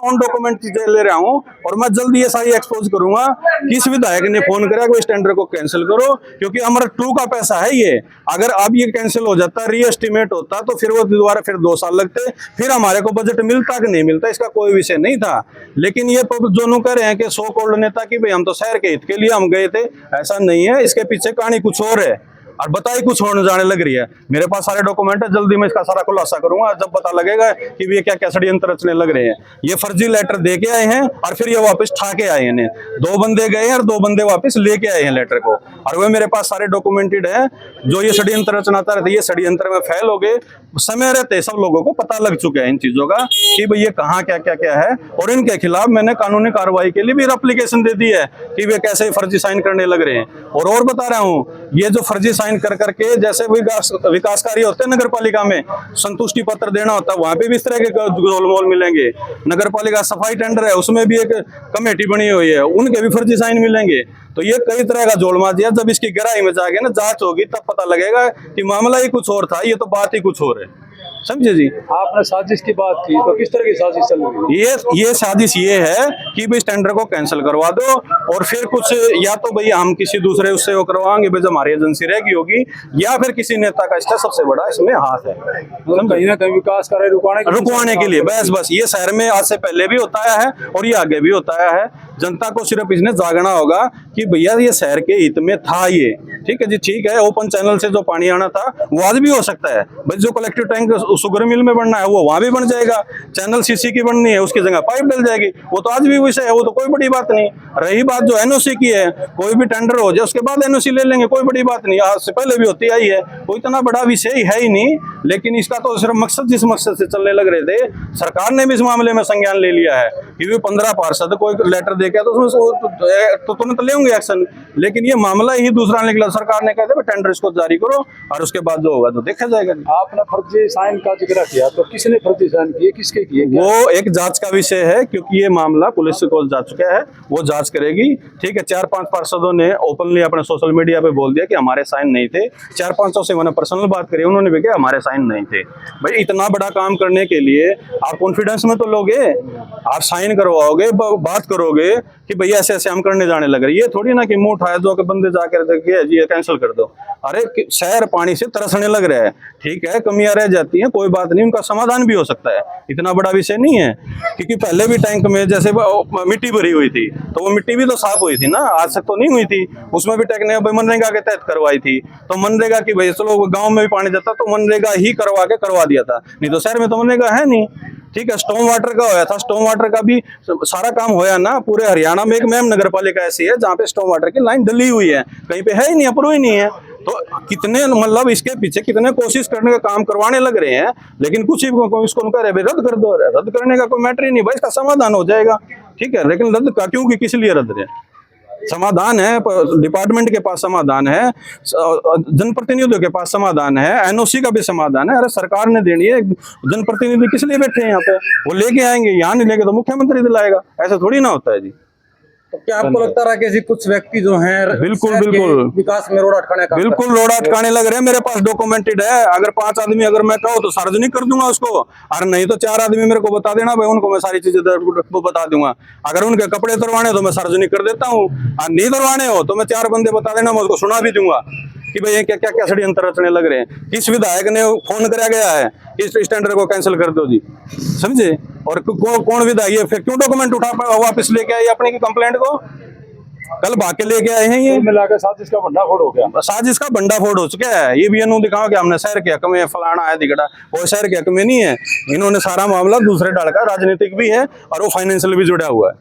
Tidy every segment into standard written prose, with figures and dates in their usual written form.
On document चीजें ले रहा हूँ और मैं जल्दी ये सारी एक्सपोज करूंगा। किस विधायक ने फोन करा कि इस टेंडर को कैंसिल करो, क्योंकि हमारा ट्रू का पैसा है ये। अगर अब ये कैंसिल हो जाता, री एस्टिमेट होता, तो फिर वो दोबारा फिर 2 साल लगते, फिर हमारे को बजट मिलता कि नहीं मिलता, इसका कोई विषय नहीं था। लेकिन ये जो कह रहे हैं कि सो कॉल्ड नेता की भाई हम तो शहर के हित के लिए हम गए थे, ऐसा नहीं है। इसके पीछे कहानी कुछ और है और बताई कुछ होने जाने लग रही है। मेरे पास सारे डॉक्यूमेंट है, जल्दी मैं इसका सारा खुलासा करूंगा जब पता लगेगा कि ये क्या क्या षड्यंत्र रचने लग रहे हैं। ये फर्जी लेटर दे के आए हैं और फिर ये वापस ठा के आए हैं। 2 बंदे गए हैं और 2 बंदे वापस लेके आए हैं लेटर को, और वे मेरे पास सारे डॉक्यूमेंटेड है। जो ये षड्यंत्र रचनाता रहते, ये षड्यंत्र में फेल हो गए समय रहते सब लोगों को पता लग चुका है इन चीजों का कि भाई ये कहाँ क्या क्या क्या है, और इनके खिलाफ मैंने कानूनी कार्रवाई के लिए भी एप्लीकेशन दे दी है कि वे कैसे फर्जी साइन करने लग रहे हैं। और बता रहा हूँ, ये जो फर्जी साइन कर करके जैसे विकास कार्य होते हैं नगर पालिका में, संतुष्टि पत्र देना होता है, वहां पे भी इस तरह के गोलमोल मिलेंगे। नगर पालिका सफाई टेंडर है, उसमें भी एक कमेटी बनी हुई है, उनके भी फर्जी साइन मिलेंगे। तो ये कई तरह का जोड़माजिया, जब इसकी गहराई में जाके ना जांच होगी तब पता लगेगा कि मामला ही कुछ और था, ये तो बात ही कुछ और है। समझे जी? आपने साजिश की बात की, तो किस तरह की साजिश चल रही है? ये साजिश ये है कि भाई इस टेंडर को कैंसिल करवा दो, और फिर कुछ या तो भाई हम किसी दूसरे उससे वो करवाएंगे भाई, हमारी एजेंसी रहेगी होगी, या फिर किसी नेता का इसका सबसे बड़ा इसमें हाथ है, कहीं ना कहीं विकास कार्य रुकवाने के लिए। बस ये शहर में आज से पहले भी होता आया है और ये आगे भी होता आया है। जनता को सिर्फ इसने जागना होगा कि भैया ये शहर के हित में था ये, ठीक है जी, ठीक है। ओपन चैनल से जो पानी आना था वो आज भी हो सकता है भाई, जो कलेक्टिव टैंक शुगर मिल में बनना है वो वहां भी बन जाएगा। चैनल सीसी की बननी है, उसकी जगह पाइप डल जाएगी, वो तो आज भी विषय है, वो तो कोई बड़ी बात नहीं। रही बात जो एनओसी की है, कोई भी टेंडर हो जाए उसके बाद एनओसी ले लेंगे, कोई बड़ी बात नहीं, आज से पहले भी होती आई है, कोई इतना बड़ा विषय है ही नहीं। लेकिन इसका तो सिर्फ मकसद जिस मकसद से चलने लग रहे थे, सरकार ने भी इस मामले में संज्ञान ले लिया है कि भी 15 पार्षद कोई लेटर देके तो उसमें तो तुरंत लेंगे एक्शन। लेकिन ये मामला ही दूसरा निकला, सरकार ने कहते टेंडर इसको जारी करो और उसके बाद जो होगा तो देखा जाएगा। आपने फर्जी साइन का जिक्र किया, तो किसने फर्जी साइन किए, किसके किए? वो एक जांच का विषय है, क्योंकि ये मामला पुलिस को जा चुका है, वो जांच करेगी, ठीक है। 4-5 पार्षदों ने ओपनली अपने सोशल मीडिया पे बोल दिया कि हमारे साइन नहीं थे। 4-5 से मैंने पर्सनल बात करी, उन्होंने भी कहा हमारे साइन नहीं थे। भाई इतना बड़ा काम करने के लिए आप कॉन्फिडेंस में तो लोगे, आप साइन करवाओगे, बात करोगे कि भैया ऐसे ऐसे हम करने जाने लग रहे। ये थोड़ी ना कि मुंह उठाए दो कि बंदे जाकर ये कैंसिल कर दो। अरे शहर पानी से तरसने लग रहा है, ठीक है, कमियां रह जाती हैं, कोई बात नहीं, उनका समाधान भी हो सकता है, इतना बड़ा विषय नहीं है। क्योंकि पहले भी टैंक में जैसे मिट्टी भरी हुई थी, तो वो मिट्टी भी तो साफ हुई थी ना, आज से तो नहीं हुई थी। उसमें भी टैंक ने मनरेगा के तहत करवाई थी, तो मनरेगा की भाई चलो गाँव में भी पानी जाता तो मनरेगा ही करवा दिया था, नहीं तो शहर में तो मनरेगा है नहीं, ठीक है। स्टॉर्म वाटर का होया था, स्टॉर्म वाटर का भी सारा काम होया ना। पूरे हरियाणा में एक मैम नगर पालिका ऐसी है जहाँ पे स्टॉर्म वाटर की लाइन डली हुई है, कहीं पे है ही नहीं, अप्रूव ही नहीं है। तो कितने मतलब इसके पीछे कितने कोशिश करने का काम करवाने लग रहे हैं, लेकिन कुछ ही इसको कह रहे रद्द कर दो। रद्द करने का कोई मैटर ही नहीं भाई, इसका समाधान हो जाएगा, ठीक है। लेकिन रद्द का क्योंकि किस लिए रद्द है? समाधान है, डिपार्टमेंट के पास समाधान है, जनप्रतिनिधियों के पास समाधान है, एनओसी का भी समाधान है। अरे सरकार ने देनी है, जनप्रतिनिधि किस लिए बैठे हैं यहाँ पे? वो लेके आएंगे, यहाँ नहीं लेके तो मुख्यमंत्री दिलाएगा, ऐसा थोड़ी ना होता है जी। तो क्या आपको लगता रहा कि कुछ व्यक्ति जो हैं बिल्कुल विकास में रोड अटकाने का रोड अटकाने लग रहे हैं? मेरे पास डॉक्यूमेंटेड है। अगर 5 आदमी अगर मैं कहूँ तो सार्वजनिक कर दूंगा उसको, और नहीं तो 4 आदमी मेरे को बता देना भाई, उनको मैं सारी चीजें बता दूंगा। अगर उनके कपड़े तरवाने तो मैं सार्वजनिक कर देता हूँ, और नहीं तरवाने हो तो मैं 4 बंदे बता देना, मैं उसको सुना भी दूंगा कि भाई ये क्या क्या क्या षड्यंत्र रचने लग रहे हैं। किस विधायक ने फोन कराया गया है इस टेंडर को कैंसिल कर दो जी, समझे? और कौन विधायक फिर क्यों डॉक्यूमेंट उठा वापस लेके आए अपने की कंप्लेंट को? कल भाग के लेके आए हैं। ये मिलाकर साजिश का भंडाफोड़ हो गया, साजिश का भंडाफोड़ हो चुका है। ये भी अनु दिखाओ कि हमने शहर के हक में फलाना है दिगड़ा, वो शहर के हक में नहीं है। इन्होंने सारा मामला दूसरे डालकर राजनीतिक भी है और वो फाइनेंशियल भी जुड़ा हुआ है।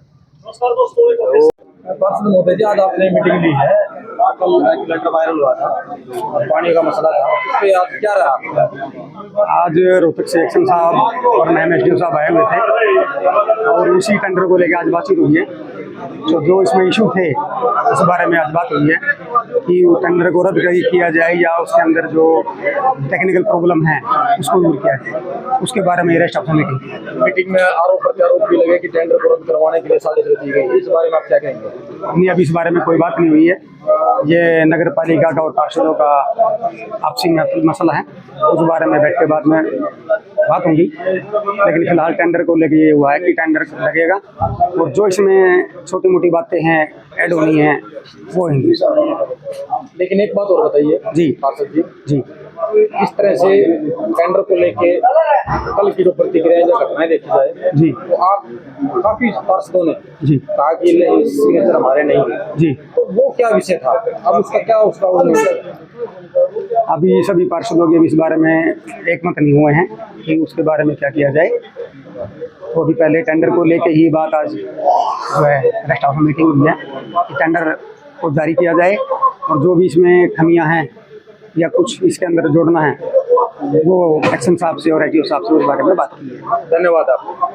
परसों मोदी जी आज आपने मीटिंग ली है, कल एक लेटर वायरल हुआ था, पानी का मसला था, उस पर आज क्या रहा? आज रोहतक से एक्शन साहब और मैम एसडीओ साहब आए हुए थे और उसी टेंडर को लेकर आज बातचीत हुई है। तो जो इसमें इशू थे उस बारे में आज बात हुई है कि टेंडर को रद्द किया जाए या उसके अंदर जो टेक्निकल प्रॉब्लम है उसको दूर किया जाए, उसके बारे में रेस्ट ऑप्शन मीटिंग में आरोप प्रत्यारोप भी लगे कि टेंडर को रद्द करवाने के लिए साजिश रची गई, इस बारे में आप क्या कहेंगे? नहीं, अभी इस बारे में कोई बात नहीं हुई है। ये नगर पालिका का और पार्षदों का आपसी मसला है, उस बारे में बैठ के बाद में बात होगी। लेकिन फिलहाल टेंडर को लेके ये हुआ है कि टेंडर लगेगा और जो इसमें छोटी मोटी बातें हैं ऐड होनी है वो होंगी। लेकिन एक बात और बताइए जी। पार्षद जी, जी इस तरह से टेंडर को लेके कल की जो प्रतिक्रिया या घटनाएं देखी जाए जी तो आप काफी पार्षदों ने जी कहा कि सिग्नेचर हमारे नहीं है, जी। तो वो क्या विषय था, अब उसका क्या अभी सभी पार्षदों के इस बारे में एकमत नहीं हुए हैं कि उसके बारे में क्या किया जाए। तो अभी पहले टेंडर को लेके ही बात आज जो है रेस्ट हाउस में मीटिंग हुई है कि टेंडर को जारी किया जाए और जो भी इसमें खामियां हैं या कुछ इसके अंदर जोड़ना है वो एक्शन साहब से और एडीओ साहब से उस बारे में बात की है। धन्यवाद आपको।